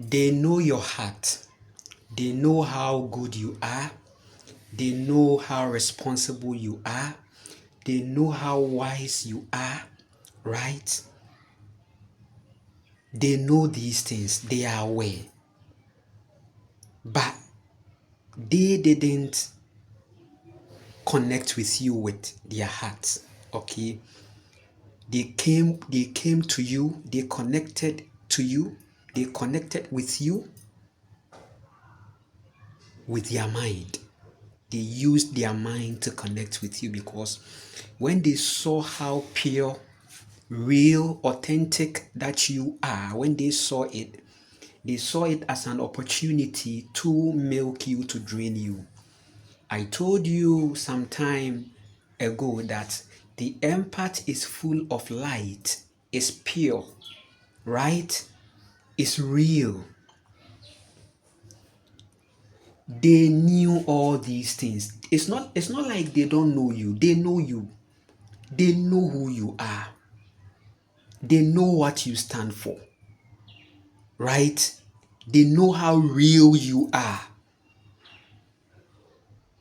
They know your heart. They know how good you are. They know how responsible you are. They know how wise you are, right? They know these things. They are aware. But they didn't connect with you with their hearts, okay? They came to you, they connected to you, they connected with you with their mind. They used their mind to connect with you because when they saw how pure, real, authentic that you are, when they saw it as an opportunity to milk you, to drain you. I told you some time ago that the empath is full of light, is pure, right? Is real. They knew all these things. It's not like they don't know you. They know you. They know who you are. They know what you stand for. Right? They know how real you are.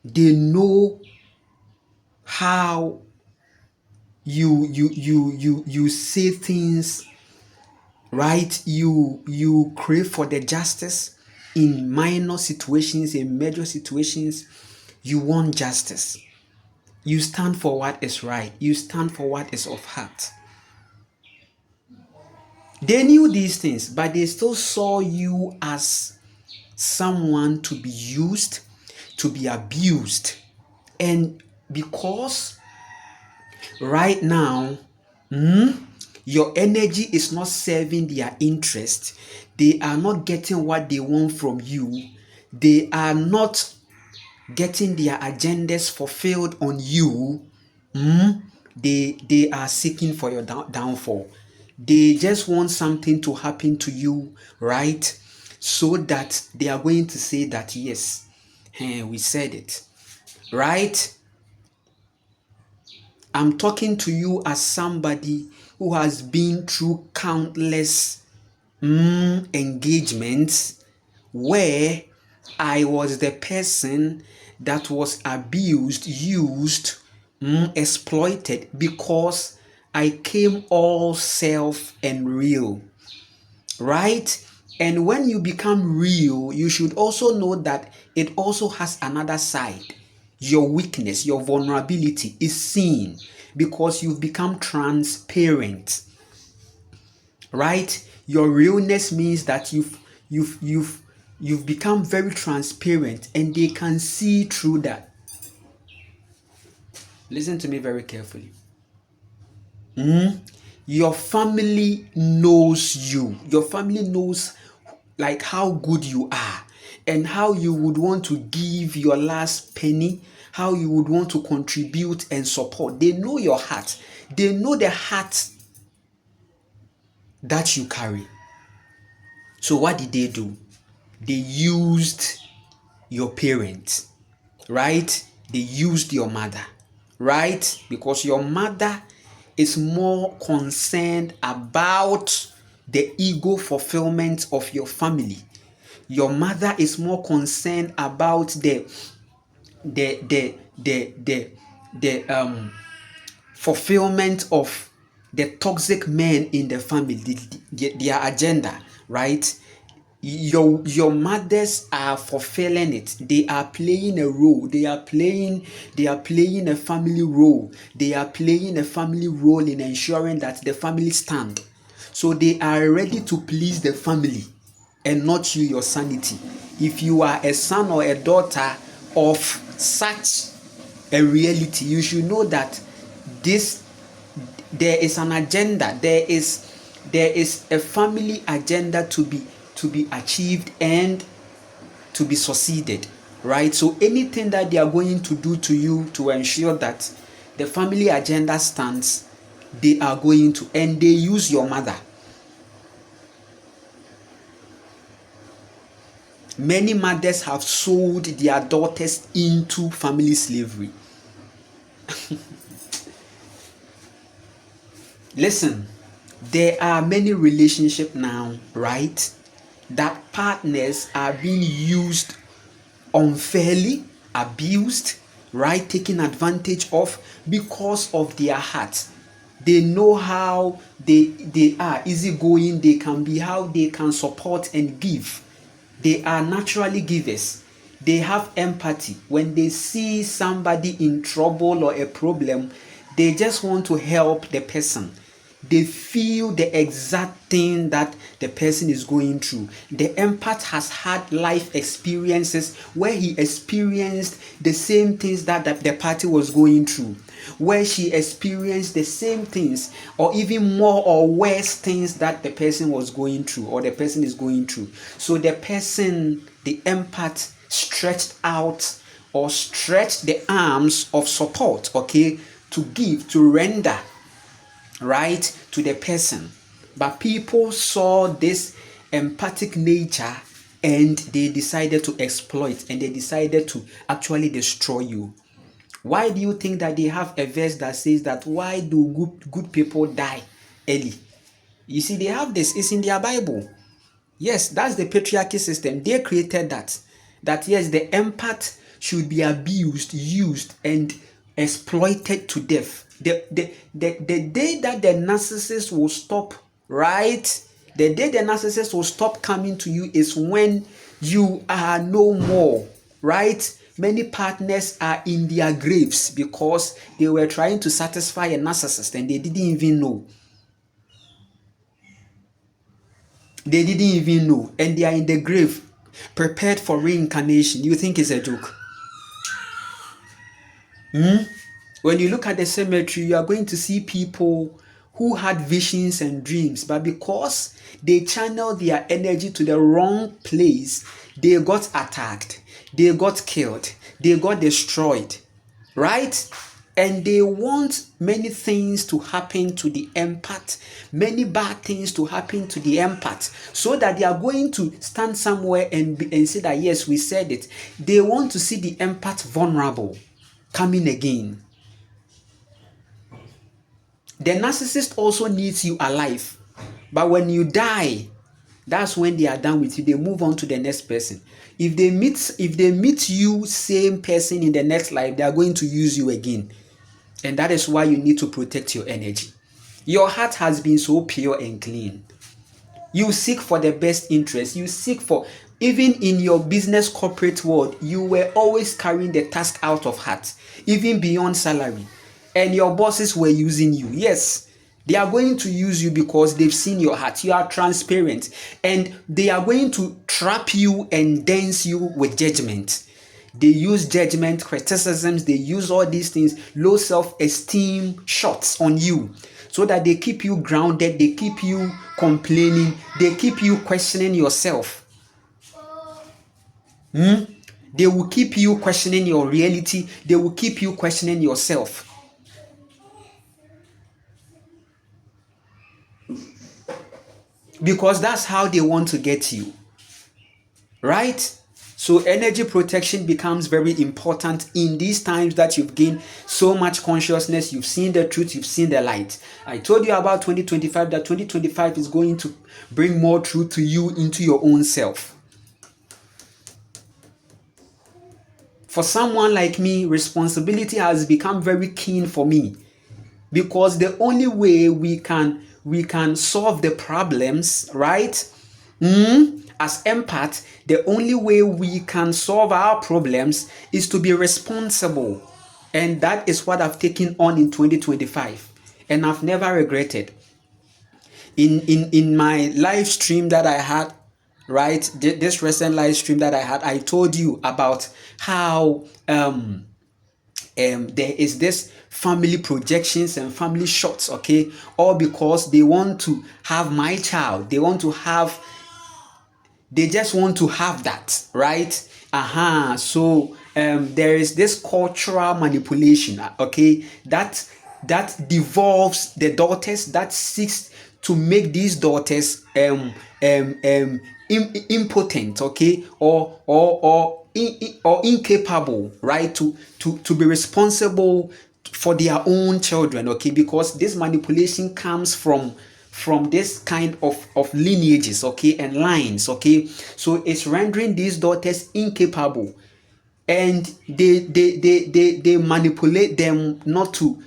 They know how you say things, right? You crave for the justice in minor situations, in major situations. You want justice. You stand for what is right. You stand for what is of heart. They knew these things, but they still saw you as someone to be used, to be abused. And because right now, your energy is not serving their interest, they are not getting what they want from you, they are not getting their agendas fulfilled on you, they are seeking for your downfall. They just want something to happen to you, right? So that they are going to say that, yes, we said it, right? I'm talking to you as somebody who has been through countless engagements where I was the person that was abused, used, exploited because I came all self and real, right? And when you become real, you should also know that it also has another side. Your weakness, your vulnerability is seen because you've become transparent, right? Your realness means that you've become very transparent and they can see through that. Listen to me very carefully. Your family knows you. Your family knows like how good you are and how you would want to give your last penny, how you would want to contribute and support. They know your heart. They know the heart that you carry. So what did they do? They used your parents, right? They used your mother, right? Because your mother is more concerned about the ego fulfillment of your family. Your mother is more concerned about the fulfillment of the toxic men in the family, their agenda, right? Your mothers are fulfilling it. They are playing a role. They are playing a family role. They are playing a family role in ensuring that the family stand. So they are ready to please the family and not you, your sanity. If you are a son or a daughter of such a reality, you should know that this there is an agenda. There is a family agenda to be achieved and to be succeeded, right? So anything that they are going to do to you to ensure that the family agenda stands, they are going to, and they use your mother. Many mothers have sold their daughters into family slavery. Listen, there are many relationships now, right? that partners are being used unfairly, abused, right, taken advantage of because of their heart. They know how they are easygoing, they can be, how they can support and give. They are naturally givers. They have empathy. When they see somebody in trouble or a problem, they just want to help the person. They feel the exact thing that the person is going through. The empath has had life experiences where he experienced the same things that the party was going through, where she experienced the same things or even more or worse things that the person was going through or the person is going through. So the person, the empath, stretched out or stretched the arms of support, okay, to give, to render, right, to the person. But people saw this empathic nature and they decided to exploit, and they decided to actually destroy you. Why do you think that they have a verse that says that why do good people die early? You see, they have this, it's in their Bible. Yes, that's the patriarchy system. They created that. That yes, the empath should be abused, used, and exploited to death. The day that the narcissist will stop, right? The day the narcissist will stop coming to you is when you are no more, right? Many partners are in their graves because they were trying to satisfy a narcissist and they didn't even know. They didn't even know, and they are in the grave, prepared for reincarnation. You think it's a joke? When you look at the cemetery, you are going to see people who had visions and dreams, but because they channeled their energy to the wrong place, they got attacked, they got killed, they got destroyed, right? And they want many things to happen to the empath, many bad things to happen to the empath, so that they are going to stand somewhere and say that, yes, we said it. They want to see the empath vulnerable, coming again. The narcissist also needs you alive. But when you die, that's when they are done with you. They move on to the next person. If they meet you, same person in the next life, they are going to use you again. And that is why you need to protect your energy. Your heart has been so pure and clean. You seek for the best interest. You seek for, even in your business corporate world, you were always carrying the task out of heart, even beyond salary. And your bosses were using you. Yes, they are going to use you because they've seen your heart. You are transparent. And they are going to trap you and dance you with judgment. They use judgment, criticisms, they use all these things, low self-esteem shots on you, so that they keep you grounded, they keep you complaining, they keep you questioning yourself. They will keep you questioning your reality, they will keep you questioning yourself. Because that's how they want to get you. Right? So energy protection becomes very important in these times that you've gained so much consciousness, you've seen the truth, you've seen the light. I told you about 2025, that 2025 is going to bring more truth to you into your own self. For someone like me, responsibility has become very keen for me, because the only way we can solve the problems, right? As empath, the only way we can solve our problems is to be responsible. And that is what I've taken on in 2025. And I've never regretted. In my live stream that I had, right? This recent live stream that I had, I told you about how there is this family projections and family shots, okay, all because they want to have my child, they just want to have that, right? So there is this cultural manipulation, okay, that devolves the daughters, that seeks to make these daughters impotent, okay, or incapable, right, to be responsible for their own children, okay, because this manipulation comes from from this kind of lineages, okay, and lines, okay. So it's rendering these daughters incapable, and they manipulate them not to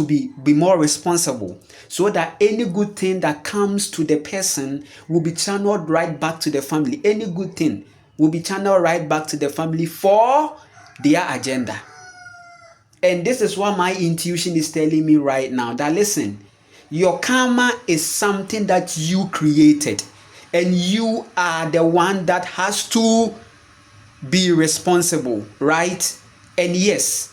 be more responsible, so that any good thing that comes to the person will be channeled right back to the family. Any good thing will be channeled right back to the family for their agenda. And this is what my intuition is telling me right now, that listen, your karma is something that you created, and you are the one that has to be responsible, right? And yes,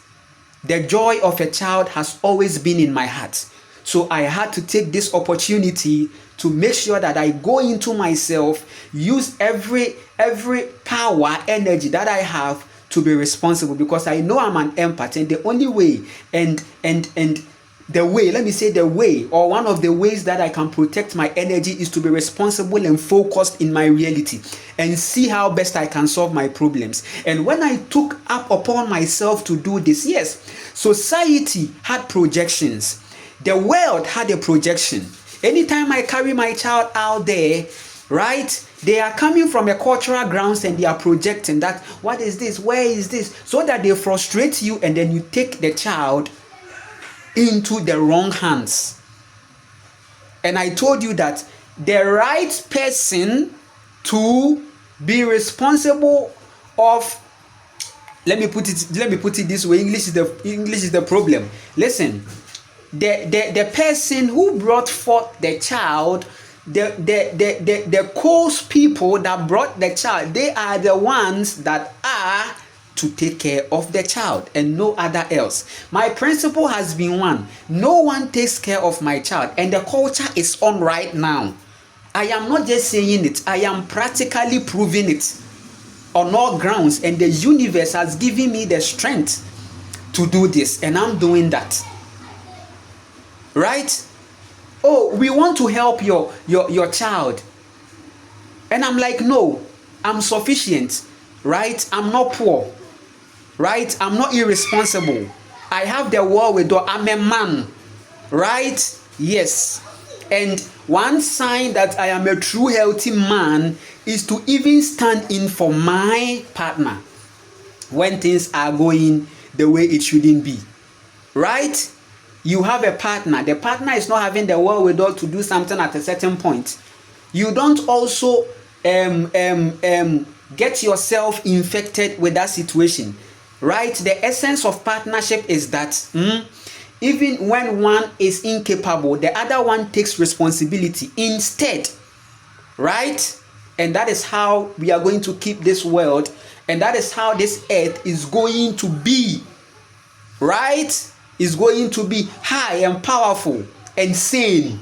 the joy of a child has always been in my heart. So I had to take this opportunity to make sure that I go into myself, use every power, energy that I have to be responsible, because I know I'm an empath, and the only way and the way, let me say the way, or one of the ways that I can protect my energy is to be responsible and focused in my reality and see how best I can solve my problems. And when I took up upon myself to do this, yes, society had projections. The world had a projection. Anytime I carry my child out there, right, they are coming from a cultural grounds and they are projecting that, what is this, where is this, so that they frustrate you, and then you take the child into the wrong hands. And I told you that the right person to be responsible of, let me put it this way, English is the problem. Listen, the person who brought forth the child, the cause people that brought the child, they are the ones that are to take care of the child, and no other else. My principle has been one: no one takes care of my child, and the culture is on right now. I am not just saying it, I am practically proving it on all grounds, and the universe has given me the strength to do this, and I'm doing that. Right? Oh, we want to help your child. And I'm like, no, I'm sufficient, right? I'm not poor, right? I'm not irresponsible. I have the wherewithal. I'm a man, right? Yes. And one sign that I am a true healthy man is to even stand in for my partner when things are going the way it shouldn't be, right? You have a partner, the partner is not having the wherewithal to do something at a certain point. You don't also get yourself infected with that situation, right? The essence of partnership is that even when one is incapable, the other one takes responsibility instead, right? And that is how we are going to keep this world, and that is how this earth is going to be, right? Is going to be high and powerful and sane.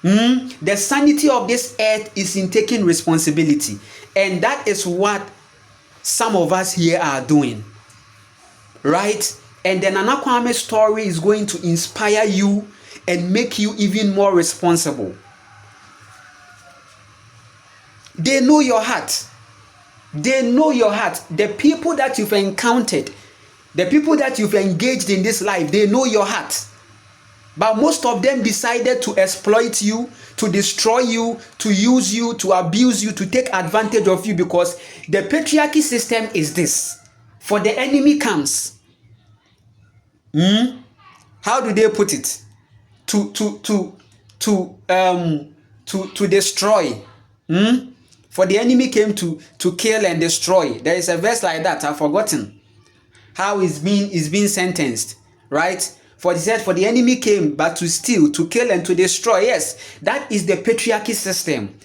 The sanity of this earth is in taking responsibility, and that is what some of us here are doing, right? And the Nana Kwame story is going to inspire you and make you even more responsible. They know your heart. They know your heart. The people that you've encountered, the people that you've engaged in this life, they know your heart. But most of them decided to exploit you, to destroy you, to use you, to abuse you, to take advantage of you, because the patriarchy system is this. For the enemy comes. How do they put it? To destroy. For the enemy came to kill and destroy. There is a verse like that, I've forgotten how it's being sentenced, right? For it said, for the enemy came but to steal, to kill, and to destroy. Yes, that is the patriarchy system.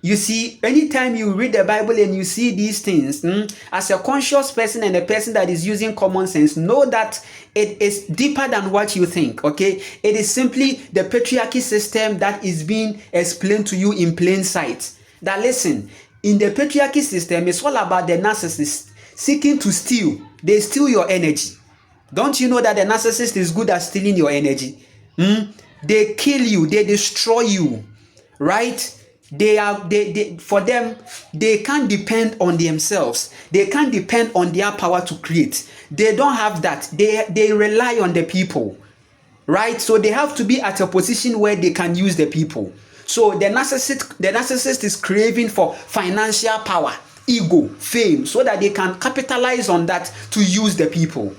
You see, anytime you read the Bible and you see these things, as a conscious person and a person that is using common sense, know that it is deeper than what you think, okay? It is simply the patriarchy system that is being explained to you in plain sight. That listen, in the patriarchy system, it's all about the narcissist seeking to steal. They steal your energy. Don't you know that the narcissist is good at stealing your energy? They kill you, they destroy you, right? For them, they can't depend on themselves. They can't depend on their power to create. They don't have that. They rely on the people. right? So they have to be at a position where they can use the people. So the narcissist is craving for financial power, ego, fame, so that they can capitalize on that to use the people.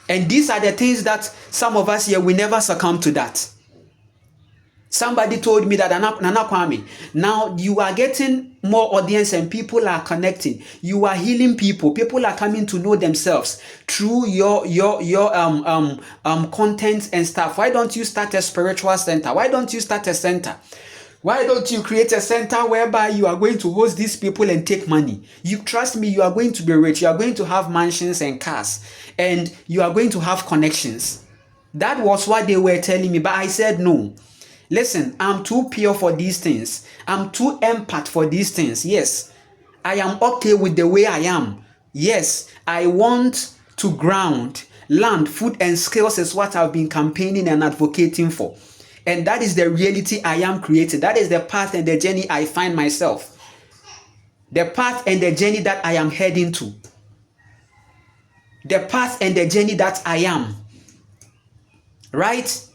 And these are the things that some of us here, we never succumb to that. Somebody told me that, Nana Kwame, now you are getting more audience and people are connecting. You are healing people. People are coming to know themselves through your content and stuff. Why don't you start a spiritual center? Why don't you start a center? Why don't you create a center whereby you are going to host these people and take money? You trust me, you are going to be rich. You are going to have mansions and cars, and you are going to have connections. That was what they were telling me, but I said no. Listen, I'm too pure for these things. I'm too empath for these things. Yes, I am okay with the way I am. Yes, I want to ground. Land, food, and skills is what I've been campaigning and advocating for. And that is the reality I am creating. That is the path and the journey I find myself. The path and the journey that I am heading to. The path and the journey that I am. Right?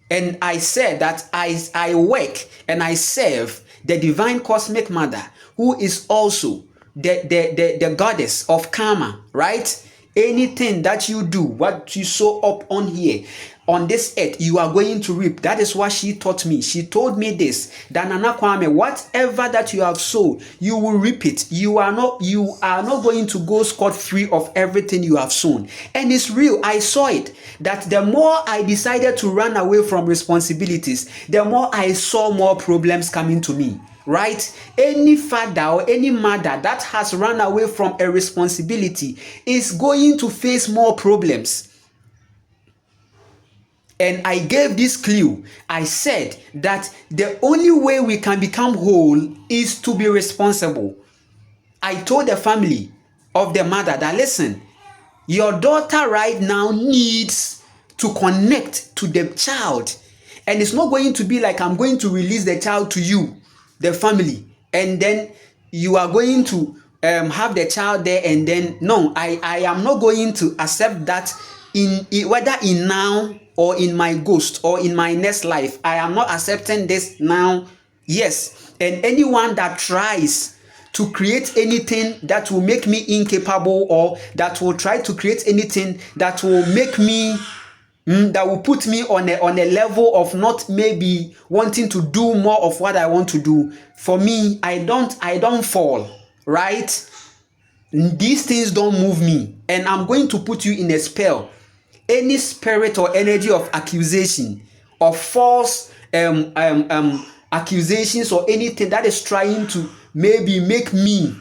And I said that I work and I serve the divine cosmic mother, who is also the goddess of karma, right? Anything that you do, what you sow up on here, on this earth, you are going to reap. That is what she taught me. She told me this, that Nana Kwame, whatever that you have sown, you will reap it. You are not going to go scot-free of everything you have sown. And it's real. I saw it. That the more I decided to run away from responsibilities, the more I saw more problems coming to me. Right? Any father or any mother that has run away from a responsibility is going to face more problems. And I gave this clue. I said that the only way we can become whole is to be responsible. I told the family of the mother that, listen, your daughter right now needs to connect to the child. And it's not going to be like I'm going to release the child to you, the family, and then you are going to have the child there, and then no, I am not going to accept that in whether in now or in my ghost or in my next life. I am not accepting this now. Yes, and anyone that tries to create anything that will make me incapable, or that will try to create anything that will make me that will put me on a level of not maybe wanting to do more of what I want to do. For me, I don't fall, right? These things don't move me, and I'm going to put you in a spell. Any spirit or energy of accusation, of false accusations, or anything that is trying to maybe make me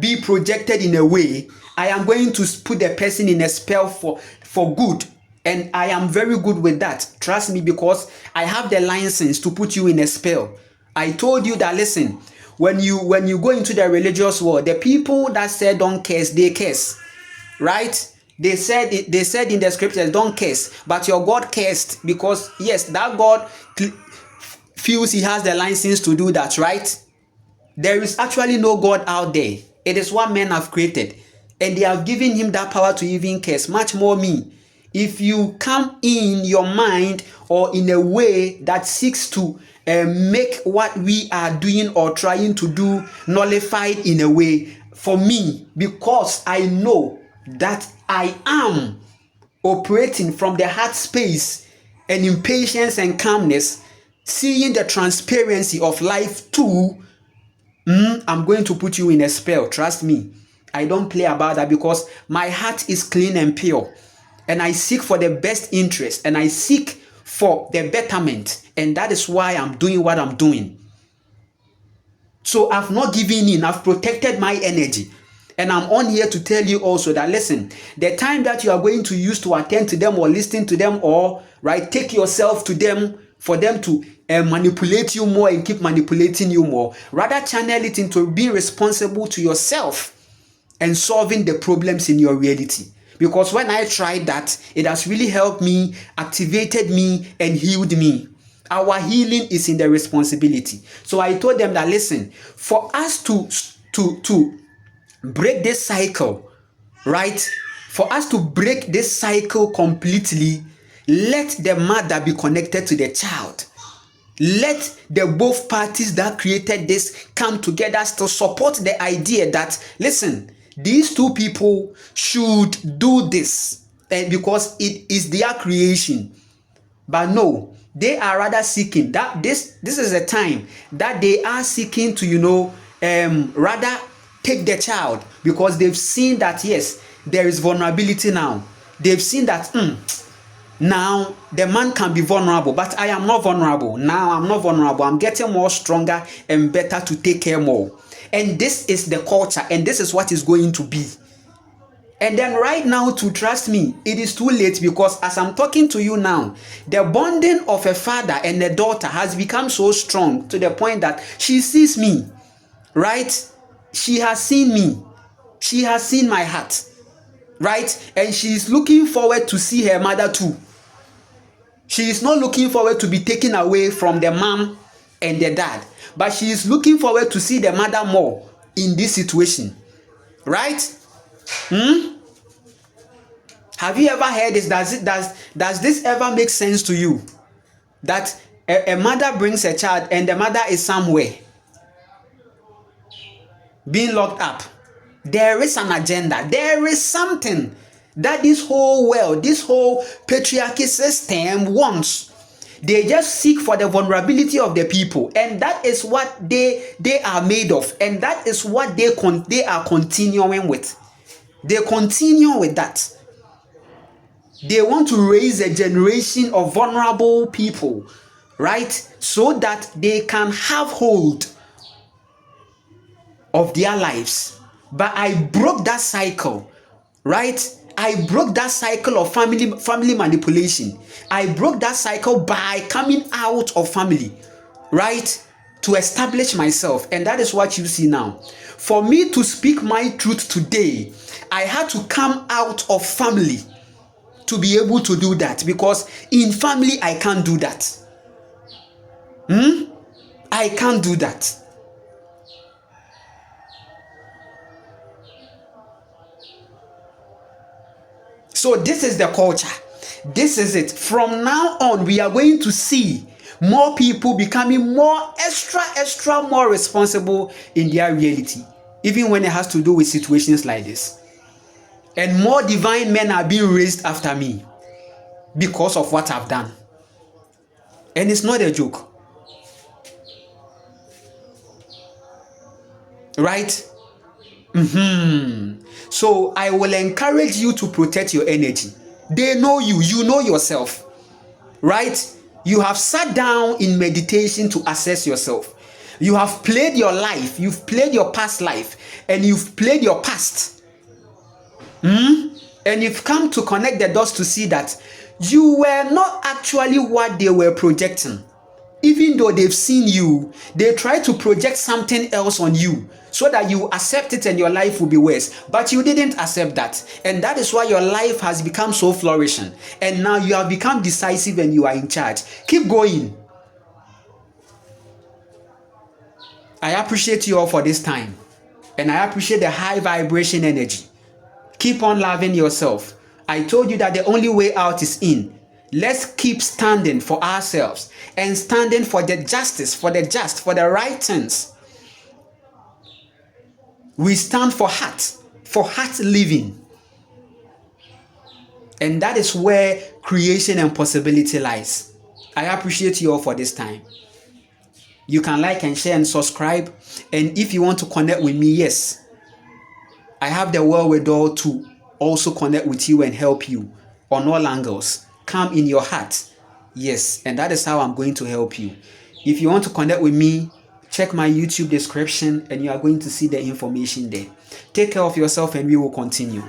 be projected in a way, I am going to put the person in a spell for good. And I am very good with that. Trust me, because I have the license to put you in a spell. I told you that, listen, when you go into the religious world, the people that said don't curse, they curse. Right? They said in the scriptures, don't curse, but your God cursed, because yes, that God feels he has the license to do that, right? There is actually no God out there. It is what men have created, and they have given him that power to even curse. Much more me. If you come in your mind or in a way that seeks to make what we are doing or trying to do nullified in a way, for me, because I know that I am operating from the heart space and in patience and calmness, seeing the transparency of life too, I'm going to put you in a spell. Trust me. I don't play about that, because my heart is clean and pure, and I seek for the best interest, and I seek for the betterment, and that is why I'm doing what I'm doing. So I've not given in. I've protected my energy. And I'm on here to tell you also that, listen, the time that you are going to use to attend to them or listen to them, or right, take yourself to them for them to manipulate you more and keep manipulating you more, rather channel it into being responsible to yourself and solving the problems in your reality. Because when I tried that, it has really helped me, activated me, and healed me. Our healing is in the responsibility. So I told them that, listen, for us to break this cycle, right? For us to break this cycle completely, let the mother be connected to the child. Let the both parties that created this come together to support the idea that, listen, these two people should do this, and because it is their creation. But no, they are rather seeking that this is a time that they are seeking to, rather take the child, because they've seen that yes, there is vulnerability now. They've seen that now the man can be vulnerable, but I am not vulnerable. Now I'm not vulnerable. I'm getting more stronger and better to take care more. And this is the culture, and this is what is going to be. And then right now, to trust me, it is too late, because as I'm talking to you now, the bonding of a father and a daughter has become so strong to the point that she sees me, right? She has seen me. She has seen my heart, right? And she is looking forward to see her mother too. She is not looking forward to be taken away from the mom and the dad, but she is looking forward to see the mother more in this situation, right? Have you ever heard this? Does this ever make sense to you? That a mother brings a child and the mother is somewhere being locked up. There is an agenda. There is something that this whole world, this whole patriarchy system wants. They just seek for the vulnerability of the people, and that is what they are made of, and that is what they are continuing with. They continue with that. They want to raise a generation of vulnerable people, right? So that they can have hold of their lives. But I broke that cycle, right? I broke that cycle of family manipulation. I broke that cycle by coming out of family, right? To establish myself. And that is what you see now. For me to speak my truth today, I had to come out of family to be able to do that, because in family I can't do that. I can't do that. So this is the culture. This is it. From now on, we are going to see more people becoming more extra more responsible in their reality, even when it has to do with situations like this. And more divine men are being raised after me because of what I've done. And it's not a joke. Right? So I will encourage you to protect your energy. They know you, you know yourself, right? You have sat down in meditation to assess yourself. You have played your life, you've played your past life, and you've played your past. And you've come to connect the dots to see that you were not actually what they were projecting. Even though they've seen you, they try to project something else on you so that you accept it and your life will be worse. But you didn't accept that. And that is why your life has become so flourishing. And now you have become decisive and you are in charge. Keep going. I appreciate you all for this time. And I appreciate the high vibration energy. Keep on loving yourself. I told you that the only way out is in. Let's keep standing for ourselves and standing for the justice, for the just, for the right things. We stand for heart living. And that is where creation and possibility lies. I appreciate you all for this time. You can like and share and subscribe. And if you want to connect with me, yes, I have the wherewithal to also connect with you and help you on all angles. Come in your heart. Yes, and that is how I'm going to help you. If you want to connect with me, check my YouTube description and you are going to see the information there. Take care of yourself and we will continue.